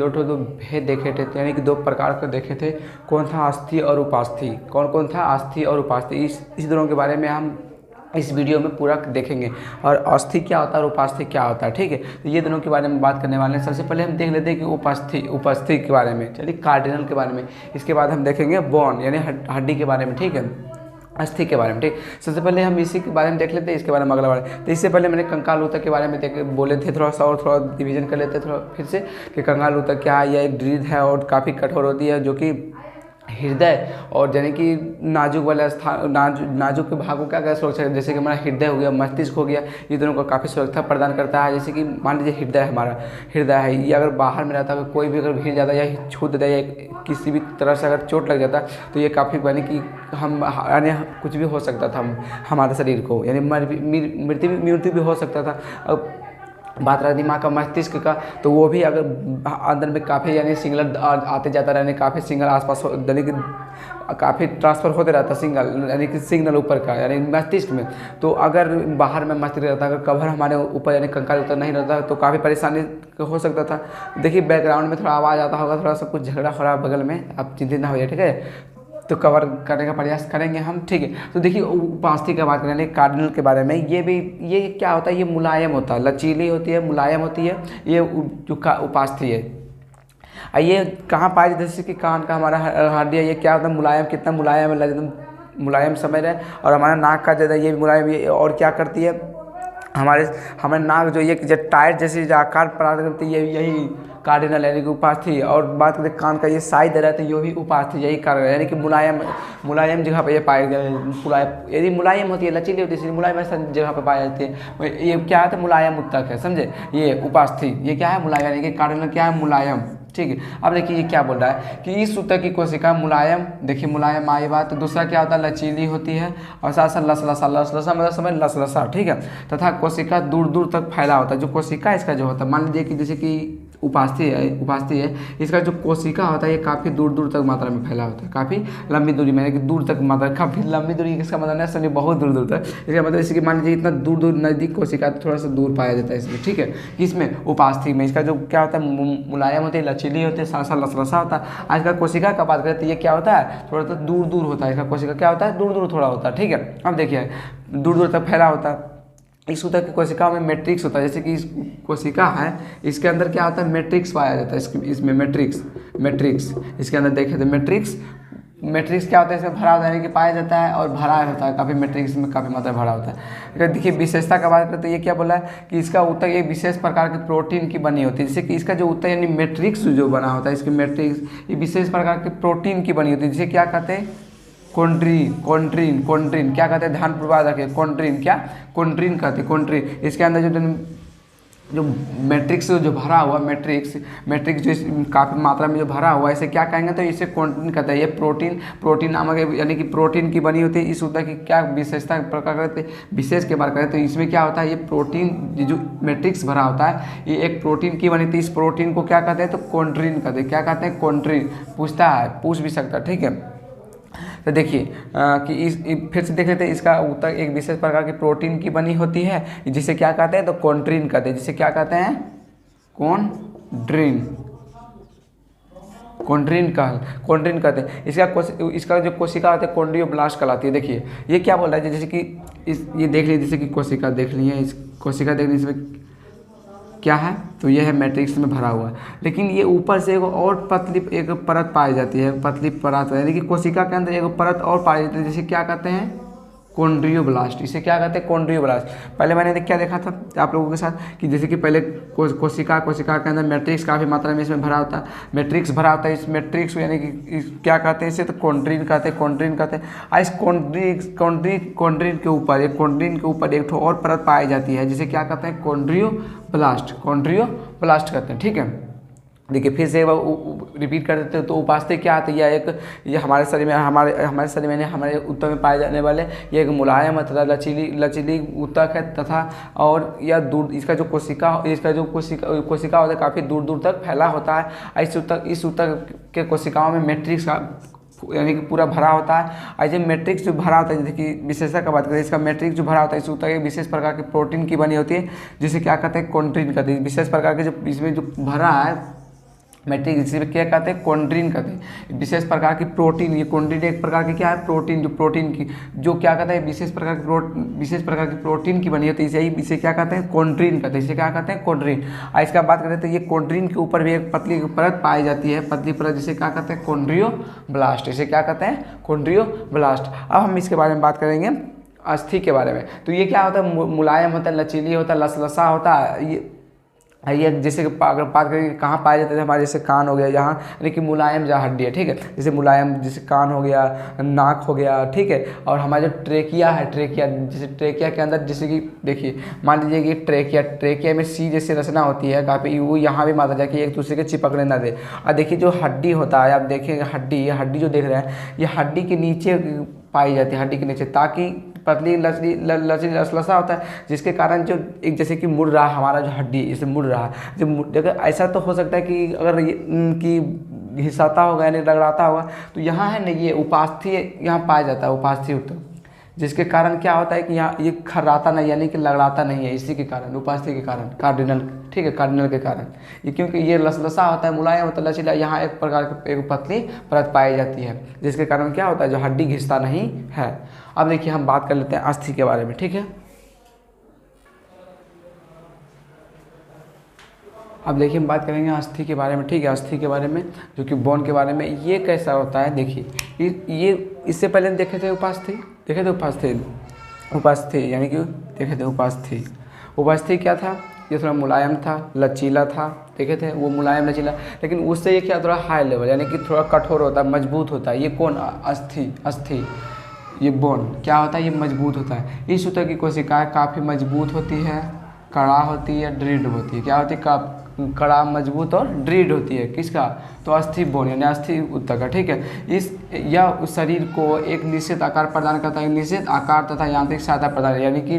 दो भेद देखे थे, यानी कि दो प्रकार के देखे थे। कौन था? अस्थि और उपास्थि। कौन कौन था? अस्थि और उपास्थि। इस दोनों के बारे में हम इस वीडियो में पूरा देखेंगे, और अस्थि क्या होता है और उपास्थि क्या होता है, ठीक है। तो ये दोनों के बारे में बात करने वाले हैं। सबसे पहले हम देख लेते हैं कि उपस्थि के बारे में, चलिए कार्डिनल के बारे में। इसके बाद हम देखेंगे बोन यानी हड्डी के बारे में, ठीक है, अस्थि के बारे में, ठीक। सबसे पहले हम इसी के बारे में देख लेते हैं, इसके बारे में अगला बार। तो इससे पहले मैंने कंकाल ऊतक के बारे में बोले थे थोड़ा सा, और थोड़ा डिवीजन कर लेते हैं थोड़ा फिर से कि कंकाल ऊतक क्या है। यह एक दृढ़ है और काफ़ी कठोर होती है, जो कि हृदय और यानी कि नाजुक वाला स्थान, नाजुक के भागों का क्या सुरक्षा, जैसे कि हमारा हृदय हो गया, मस्तिष्क हो गया, ये दोनों को काफ़ी सुरक्षा प्रदान करता है। जैसे कि मान लीजिए हमारा हृदय है, ये अगर बाहर में रहता है, कोई भी अगर भीड़ जाता है या छू देता है या किसी भी तरह से अगर चोट लग जाता है तो ये काफ़ी यानी कि हम यानी कुछ भी हो सकता था हमारे शरीर को, यानी मृत्यु भी हो सकता था। अब बात रहा दिमाग का, मस्तिष्क का, तो वो भी अगर अंदर में काफ़ी यानी सिग्नल आते जाता रहने, काफ़ी सिग्नल आसपास यानी कि काफ़ी ट्रांसफ़र होते रहता सिग्नल, यानी कि सिग्नल ऊपर का यानी मस्तिष्क में। तो अगर बाहर में मस्तिष्क रहता, अगर कवर हमारे ऊपर यानी कंकाल ऊपर नहीं रहता तो काफ़ी परेशानी हो सकता था। देखिए बैकग्राउंड में थोड़ा आवाज़ आता होगा, थोड़ा सा कुछ झगड़ा हो रहा बगल में, आप चिंतित ना होइए, ठीक है। तो कवर करने का प्रयास करेंगे हम, ठीक है। तो देखिए उपास्थि की बात करें कार्डिनल के बारे में, ये क्या होता है, ये मुलायम होता है, लचीली होती है, मुलायम होती है, ये जो उपास्थि है। ये कहाँ पाए जाते हैं? जैसे कि कान का हमारा हड्डी है, ये क्या होता है, मुलायम, कितना मुलायम है, एकदम मुलायम समझ रहे हैं। और हमारा नाक का ज़्यादा ये मुलायम, ये और क्या करती है, हमारे नाक जो ये टायर जैसे आकार प्राप्त करती है, यही कार्डिनल यानी कि उपास्थि। और बात करें कान का ये साइज रहता है, ये भी उपास्थि, यही कारण यानी कि मुलायम जगह पे ये पाए गए। यदि मुलायम होती है, लचीली होती है, इसलिए मुलायम ऐसा जगह पे पाई जाती है। ये क्या है, मुलायम उत्तक है, समझे। ये उपास्थि ये क्या है, मुलायम, यानी कि कार्डिनल क्या है, मुलायम, ठीक है। अब देखिए ये क्या बोल रहा है कि इस ऊतक की कोशिका मुलायम, देखिए मुलायम आई बात। तो दूसरा क्या होता है, लचीली होती है, और साथ साथ लसलसा मतलब समझ लसलसा, ठीक है। तथा कोशिका दूर दूर तक फैला होता है। जो कोशिका इसका जो होता है, मान लीजिए कि जैसे कि उपास्थि है, इसका जो कोशिका होता है ये काफ़ी दूर दूर तक मात्रा में फैला होता है, काफ़ी लंबी दूरी में, यानी कि दूर तक मात्रा, काफ़ी लंबी दूरी, इसका मतलब नहीं समझिए बहुत दूर दूर तक। इसका मतलब जैसे कि मान लीजिए इतना दूर दूर नज़दीक कोशिका थोड़ा सा दूर पाया जाता है इसमें, ठीक है। इसमें उपास्थि में इसका जो क्या होता है, मुलायम होती है, लचीली होती है, साथ साथ लसलसा होता है। आज का कोशिका का बात करते हैं, ये क्या होता है, थोड़ा सा दूर दूर होता है। इसका कोशिका क्या होता है, दूर दूर थोड़ा होता है, ठीक है। अब देखिए दूर दूर तक फैला होता है। इस ऊतक की कोशिका में मैट्रिक्स होता है, जैसे कि इस कोशिका है, इसके अंदर क्या होता है, मैट्रिक्स पाया जाता है। इसमें मैट्रिक्स इसके अंदर देखें तो मैट्रिक्स क्या होता है, इसमें भरा होता है, यानी कि पाया जाता है और भरा होता है, काफ़ी मैट्रिक्स में काफ़ी मात्रा भरा होता है। अगर देखिए विशेषता का बात करते हैं, ये क्या बोला है कि इसका ऊतक एक विशेष प्रकार के प्रोटीन की बनी होती है। जैसे कि इसका जो ऊतक यानी मैट्रिक्स जो बना होता है, इसकी मैट्रिक्स ये विशेष प्रकार के प्रोटीन की बनी होती है, जिसे क्या कहते हैं, कॉन्ड्रीन क्या कहते हैं, ध्यानपूर्वक रखिए, कॉन्ड्रीन कहते हैं, कॉन्ड्रीन। इसके अंदर जो मैट्रिक्स जो भरा हुआ मैट्रिक्स जो काफ़ी मात्रा में जो भरा हुआ है, इसे क्या कहेंगे, तो इसे कॉन्ड्रीन कहते हैं। ये प्रोटीन नामक यानी कि प्रोटीन की बनी होती है। इस ऊतक की क्या विशेषता प्रकार करते हैं, विशेष के बात करें तो इसमें क्या होता है, ये प्रोटीन जो मैट्रिक्स भरा होता है ये एक प्रोटीन की बनी थी। इस प्रोटीन को क्या कहते हैं, तो कॉन्ड्रीन कहते हैं। क्या कहते हैं, कॉन्ड्रीन। पूछ भी सकता है, ठीक है। तो देखिए कि फिर से देख लेते हैं, इसका ऊतक एक विशेष प्रकार की प्रोटीन की बनी होती है, जिसे क्या कहते हैं, तो कॉन्ड्रीन कहते हैं। जिसे क्या कहते हैं, कॉन्ड्रीन कहते हैं। इसका जो कोशिका होता है कॉन्ड्रियोब्लास्ट कहलाती है। देखिए ये क्या बोल रहा है, जैसे कि ये देख लीजिए, जैसे कि कोशिका देख ली है, इस कोशिका देख लीजिए, इसमें क्या है, तो ये है मैट्रिक्स में भरा हुआ है। लेकिन ये ऊपर से एक और पतली एक परत पाई जाती है, पतली परत, यानी कि कोशिका के अंदर एक परत और पाई जाती है, जिसे क्या कहते हैं, कॉन्ड्रियोब्लास्ट। इसे क्या कहते हैं, कॉन्ड्रियोब्लास्ट। पहले मैंने क्या देखा था आप लोगों के साथ कि जैसे कि पहले कोशिका के अंदर मैट्रिक्स काफ़ी मात्रा में इसमें भरा होता है, मैट्रिक्स भरा होता है। इस मैट्रिक्स यानी कि क्या कहते हैं, इसे तो कॉन्ड्रीन कहते हैं। इस कॉन्ड्रीन के ऊपर एक और परत पाई जाती है, जिसे क्या कहते हैं, कॉन्ड्रियोब्लास्ट कहते हैं, ठीक है। देखिए फिर से रिपीट कर देते हैं। तो उपास्थि क्या आती है, ये हमारे शरीर में हमारे ऊतक में पाए जाने वाले ये एक मुलायम तथा लचीली ऊतक है, तथा और यह दूर इसका जो कोशिका होता है काफ़ी दूर दूर तक फैला होता है। इस ऊतक के कोशिकाओं में मैट्रिक्स का यानी कि पूरा भरा होता है। ऐसे मैट्रिक्स जो भरा होता है, जैसे कि विशेषता का बात करें, इसका मैट्रिक्स जो भरा होता है इस ऊतक एक विशेष प्रकार के प्रोटीन की बनी होती है, जिसे क्या कहते हैं, कॉन्ड्रीन कहते हैं। विशेष प्रकार के जो इसमें जो भरा है मैट्रिक्स, जिसे क्या कहते हैं कॉन्ड्रीन कहते हैं। विशेष प्रकार की प्रोटीन, ये कॉन्ड्रीन एक प्रकार की क्या है प्रोटीन, जो प्रोटीन की जो क्या कहते हैं विशेष प्रकार की प्रोटीन की बनी होती है, इसे क्या कहते हैं कॉन्ड्रीन कहते हैं, इसे क्या कहते हैं कॉन्ड्रीन। इसका बात करें तो ये कॉन्ड्रीन के ऊपर भी एक पतली परत पाई जाती है, पतली परत, जिसे क्या कहते हैं कॉन्ड्रियोब्लास्ट, इसे क्या कहते हैं कॉन्ड्रियोब्लास्ट। अब हम इसके बारे में बात करेंगे अस्थि के बारे में। तो ये क्या होता है मुलायम होता है, लचीली होता है, लसलसा होता है। ये जैसे कि अगर बात करें कहाँ पाए जाते थे, हमारे जैसे कान हो गया यहाँ, यानी कि मुलायम जहाँ हड्डी है, ठीक है, जैसे मुलायम जैसे कान हो गया, नाक हो गया, ठीक है। और हमारा जो ट्रेकिया है, ट्रेकिया जैसे ट्रेकिया के अंदर जैसे कि देखिए मान लीजिए कि ट्रेकिया में सी जैसे रचना होती है काफ़ी, वो यहाँ भी माना जाए कि एक दूसरे के चिपकने ना दे। और देखिए जो हड्डी होता है, आप देखेंगे हड्डी जो देख रहे हैं, ये हड्डी के नीचे पाई जाती है, हड्डी के नीचे, ताकि पतली लचीली लसलसा होता है, जिसके कारण जो एक जैसे कि मुड़ रहा है हमारा जो हड्डी इसे मुड़ रहा है, जब अगर ऐसा तो हो सकता है कि अगर कि घिसाता होगा यानी रगड़ाता होगा, तो यहाँ है ना ये उपास्थि यहाँ पाया जाता है, उपास्थि उत्तर, जिसके कारण क्या होता है कि यहाँ ये खर्राता नहीं यानी कि लगड़ाता नहीं है, इसी के कारण उपास्थि के कारण कार्डिनल, ठीक है, कार्डिनल के कारण ये, क्योंकि ये लसलसा होता है, मुलायम होता है, लचीला, यहाँ एक प्रकार की एक पतली परत पाई जाती है, जिसके कारण क्या होता है जो हड्डी घिसता नहीं है। अब देखिए हम बात कर लेते हैं अस्थि के बारे में, ठीक है। अब देखिए हम बात करेंगे अस्थि के बारे में, ठीक है, अस्थि के बारे में, जो कि बोन के बारे में। ये कैसा होता है देखिए, ये इससे पहले देखे थे उपास्थि, देखे थे उपास्थि यानी कि देखे थे उपास्थि क्या था, ये थोड़ा मुलायम था, लचीला था, देखे थे वो मुलायम लचीला, लेकिन उससे ये क्या थोड़ा हाई लेवल यानी कि थोड़ा कठोर होता है, मजबूत होता है। ये कौन अस्थि ये बोन क्या होता है, ये मजबूत होता है। इस सूत्र की कोशिकाएं काफ़ी मजबूत होती है, कड़ा होती है, दृढ़ होती है। क्या होती है कड़ा, मजबूत और दृढ़ होती है, किसका, तो अस्थि बोन यानी अस्थि उत्तक का, ठीक है। यह उस शरीर को एक निश्चित आकार प्रदान करता है, निश्चित आकार तथा यांत्रिक सहायता प्रदान, यानी कि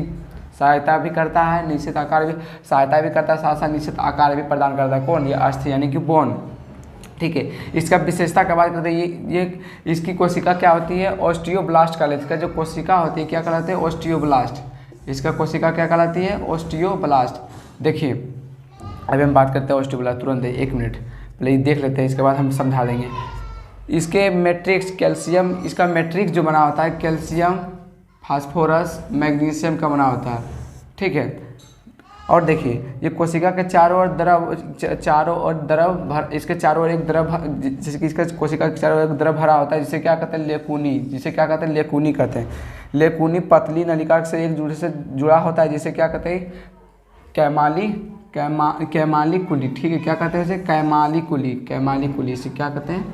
सहायता भी करता है, निश्चित आकार भी सहायता भी करता है, साथ साथ निश्चित आकार भी प्रदान करता है। कौन, ये अस्थि यानी कि बोन, ठीक है। इसका विशेषता का बात करते हैं, ये इसकी कोशिका क्या होती है, ऑस्टियोब्लास्ट कहलाती है। इसका जो कोशिका होती है क्या कहलाते हैं, ऑस्टियोब्लास्ट। इसका कोशिका क्या कहलाती है, ऑस्टियोब्लास्ट। देखिए अभी हम बात करते हैं ऑस्टियोब्लास्ट, तुरंत 1 मिनट पहले ये देख लेते हैं, इसके बाद हम समझा देंगे। इसके मैट्रिक्स कैल्शियम, इसका मैट्रिक्स जो बना होता है कैल्शियम, फास्फोरस, मैग्नीशियम का बना होता है, ठीक है। और देखिए ये कोशिका के चारों ओर द्रव भर, इसके चारों ओर एक द्रव, जैसे कि इसका कोशिका के चारों ओर एक द्रव भरा होता है, जिसे क्या कहते हैं लेकुनी, जिसे क्या कहते हैं लेकुनी कहते हैं। लेकुनी पतली नलिका से एक दूसरे से जुड़ा होता है, जिसे क्या कहते हैं कैमाली कुली, ठीक है। क्या कहते हैं इसे, कैमाली कुली, इसे क्या कहते हैं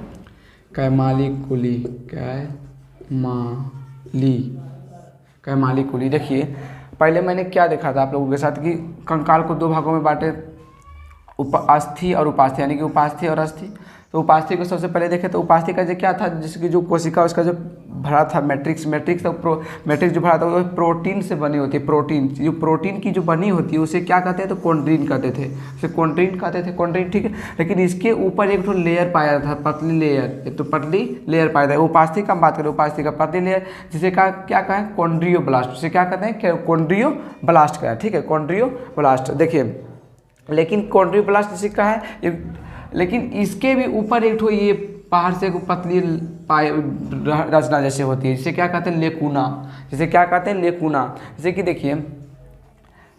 कैमाली कुली। देखिए पहले मैंने क्या देखा था आप लोगों के साथ कि कंकाल को 2 भागों में बांटे, अस्थि और उपास्थि, यानी कि उपास्थि और अस्थि। तो उपास्थि को सबसे पहले देखे तो उपास्थि का जो क्या था, जिसकी जो कोशिका उसका जो भरा था मैट्रिक्स जो भरा था वो प्रोटीन से बनी होती है। प्रोटीन की जो बनी होती है उसे क्या कहते हैं, तो कॉन्ड्रीन कहते थे, उसे कॉन्ड्रीन, ठीक है। लेकिन इसके ऊपर एक तो लेयर पाया था, पतली लेयर, एक तो पतली लेयर पाया था। उपास्थि का हम बात करें, उपास्थि का पतली लेयर, जिसे क्या कहें कॉन्ड्रियोब्लास्ट, उसे क्या कहते हैं कॉन्ड्रियोब्लास्ट का, ठीक है, कॉन्ड्रियोब्लास्ट। देखिए लेकिन कॉन्ड्रियोब्लास्ट जिसे का है, लेकिन इसके भी ऊपर एक ये बाहर से पतली रचना जैसे होती है, जिसे क्या कहते हैं लेकुना, जैसे कि देखिए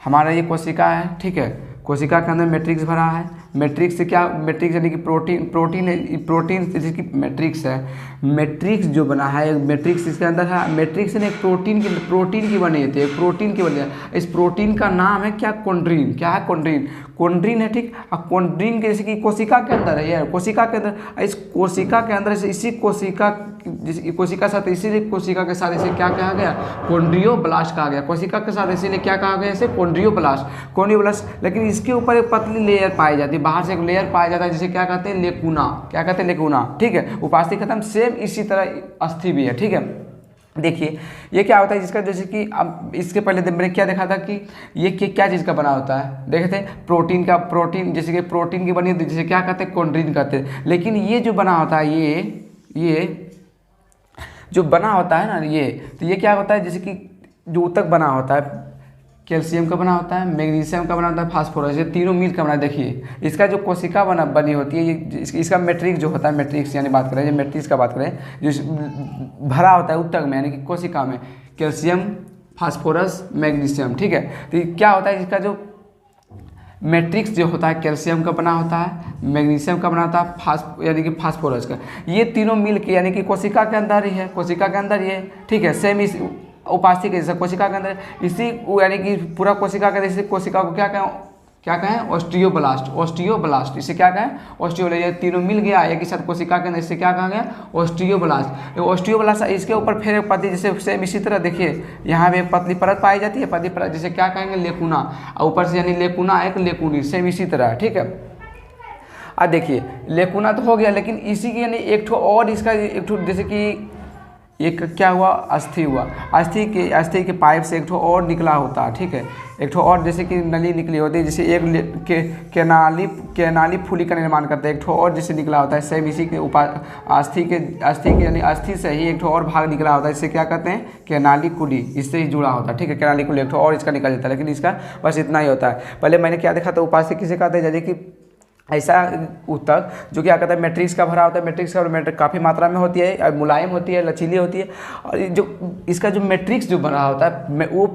हमारा ये कोशिका है, ठीक है, कोशिका के अंदर मैट्रिक्स भरा है। मैट्रिक्स से क्या, मैट्रिक्स यानी कि प्रोटीन जिसकी मैट्रिक्स है, मैट्रिक्स जो बना है, मैट्रिक्स इसके अंदर है, मैट्रिक्स ने एक प्रोटीन की बनी होती है, प्रोटीन की बनी है। इस प्रोटीन का नाम है क्या, कॉन्ड्रीन, क्या है कॉन्ड्रीन है, ठीक। और कॉन्ड्रीन के जैसे कि कोशिका के अंदर है, ये कोशिका के अंदर, इस कोशिका के अंदर इसी कोशिका के साथ इसे क्या कहा गया, कॉन्ड्रियोब्लास्ट कहा गया, कोशिका के साथ इसीलिए क्या कहा गया, इसे कॉन्ड्रियोब्लास्ट। लेकिन इसके ऊपर एक पतली लेयर पाई जाती है, बाहर से एक लेयर पाया जाता है, जिसे क्या कहते हैं लेकुना, ठीक है। उपास्थि खत्म, सेम इसी तरह अस्थि भी है, ठीक है। देखिए ये क्या होता है, जिसका जैसे कि अब इसके पहले मैंने क्या देखा था कि ये क्या चीज़ का बना होता है, देखे थे प्रोटीन, जैसे कि प्रोटीन की बनी होती है, जिसे क्या कहते हैं कॉन्ड्रीन कहते हैं। लेकिन ये जो बना होता है, ये जो बना होता है ना, ये तो ये क्या होता है, जैसे कि जो ऊतक बना होता है, कैल्शियम का बना होता है, मैग्नीशियम का बना होता है, फास्फोरस, ये तीनों मिल का बना। देखिए इसका जो कोशिका बनी होती है, ये इसका मैट्रिक्स जो होता है, मैट्रिक्स यानी बात करें, मैट्रिक्स का बात करें, जो भरा होता है उत्तक में यानी कि कोशिका में, कैल्शियम, फास्फोरस, मैग्नीशियम, ठीक है। तो क्या होता है, इसका जो मैट्रिक्स जो होता है कैल्शियम का बना होता है, मैग्नीशियम का बना होता है, यानी कि फास्फोरस का, ये तीनों मिल के यानी कि कोशिका के अंदर ही है, कोशिका के अंदर ये, ठीक है। सेम इस उपास्थि के जैसा कोशिका के अंदर इसी यानी कि पूरा कोशिका के जैसे कोशिका को क्या कहें ऑस्टियोब्लास्ट, ऑस्टियोब्लास्ट, इसे क्या कहें ऑस्टियोब्लास्ट। ये तीनों मिल गया एक ही साथ कोशिका के अंदर, इससे क्या कहा गया ऑस्टियोब्लास्ट। ऑस्टियोब्लास्ट इसके ऊपर फिर एक पतली, जैसे सेम इसी तरह देखिए यहाँ पे एक पतली परत पाई जाती है, पतली परत जिसे क्या कहेंगे लेकुना, और ऊपर से यानी लेकुना एक लेकुनी, सेम इसी तरह, ठीक है। अब देखिए लेकुना तो हो गया, लेकिन इसी की यानी एक ठो और इसका एक ठो जैसे कि एक क्या हुआ अस्थि हुआ, अस्थि के पाइप से एक ठो और निकला होता है, ठीक है। एक ठो और जैसे कि नली निकली होती है, जैसे एक केनाली फुली का निर्माण करते हैं, एक ठो और जैसे निकला होता है, सेम इसी के अस्थि के यानी अस्थि से ही एक ठो और भाग निकला होता है, इससे क्या कहते हैं केनाली कुली, इससे ही जुड़ा होता है, ठीक है। केनाली कुली एक ठो और इसका निकल जाता है, लेकिन इसका बस इतना ही होता है। पहले मैंने क्या देखा था, उपास्थि किसे कहते हैं, जैसे कि ऐसा उत्तक जो क्या कहता है मैट्रिक्स का भरा होता है, मैट्रिक्स का मैट्रिक्स काफ़ी मात्रा में होती है, मुलायम होती है, लचीली होती है, और जो इसका जो मैट्रिक्स जो बना होता है वो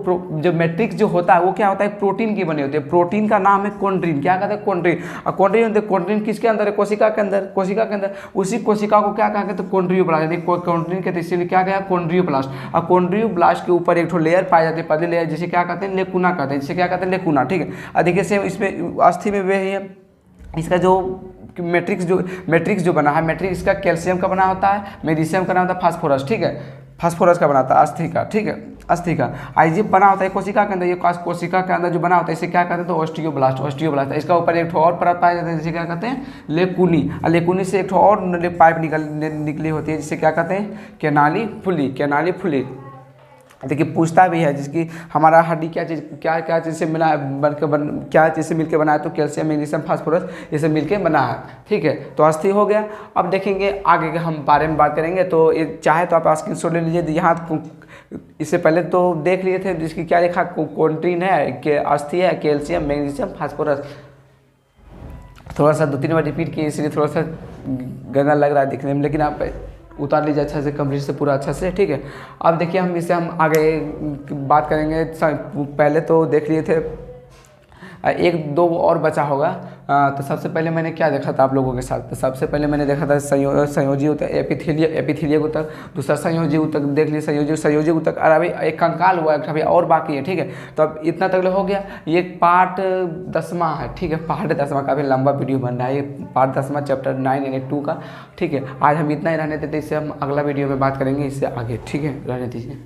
जो मैट्रिक्स जो होता है वो क्या होता है प्रोटीन की बनी होती है। प्रोटीन का नाम है कॉन्ड्रीन, क्या कहते हैं कॉन्ड्रीन। और कॉन्ड्रीन किसके अंदर है, कोशिका के अंदर, कोशिका के अंदर। उसी कोशिका को क्या कहते हैं कॉन्ड्रियोब्लास्ट, यानी कॉन्ड्रीन के इसीलिए क्या गया कॉन्ड्रियोब्लास्ट। और कॉन्ड्रियोब्लास्ट के ऊपर एक ठो लेयर पाई जाती है, पतली लेयर, जिसे क्या कहते हैं लेकुना कहते हैं, जिसे क्या कहते हैं लेकुना, ठीक है। और देखिए सेम इसमें अस्थि में वही है, इसका जो मैट्रिक्स जो बना है, मैट्रिक्स इसका कैल्शियम का बना होता है, मैग्नीशियम का बना होता है, फास्फोरस, ठीक है, फास्फोरस का बनाता है अस्थि का, ठीक है, अस्थि का। आईजी बना होता है कोशिका के अंदर, ये कोशिका के अंदर जो बना होता है इसे क्या कहते हैं तो ऑस्टियोब्लास्ट। इसका ऊपर एक ठो और परत पाया जाता है, जिसे क्या कहते हैं लेकुनी, और लेकुनी से एक ठो और पाइप निकली होती है, जिसे क्या कहते हैं केनाली फुली। देखिए पूछता भी है जिसकी हमारा हड्डी क्या चीज़ से मिला क्या चीज़ से मिलकर बना है, तो कैल्शियम, मैग्नीशियम, फास्फोरस ये सब मिलकर बना है, ठीक है। तो अस्थि हो गया। अब देखेंगे आगे के हम बारे में बात करेंगे, तो ये चाहे तो आप स्क्रीनशॉट ले लीजिए। यहाँ इससे पहले तो देख लिए थे जिसकी क्या लिखा कॉन्ड्रीन है, कि अस्थि है, कैल्शियम, मैग्नीशियम, फास्फोरस। थोड़ा सा 2-3 बार रिपीट किए, इसलिए थोड़ा सा गंदा लग रहा है दिखने में, लेकिन आप उतार लीजिए अच्छा से, कंप्लीट से पूरा अच्छा से, ठीक है। अब देखिए हम आगे बात करेंगे। पहले तो देख लिए थे, 1-2 और बचा होगा। तो सबसे पहले मैंने क्या देखा था आप लोगों के साथ, तो सबसे पहले मैंने देखा था संयोजी ऊतक, एपिथेलियल ऊतक। दूसरा संयोजी ऊतक देख लिए, संयोजी ऊतक। और अभी एक कंकाल हुआ, अभी और बाकी है, ठीक है। तो अब इतना तक हो गया। ये पार्ट 10वां है, ठीक है, पार्ट 10वां का भी लंबा वीडियो बन रहा है, ये पार्ट 10वां चैप्टर 9 यानी 2 का, ठीक है। आज हम इतना ही रहने देते, इससे हम अगला वीडियो में बात करेंगे इससे आगे, ठीक है, रहने दीजिए।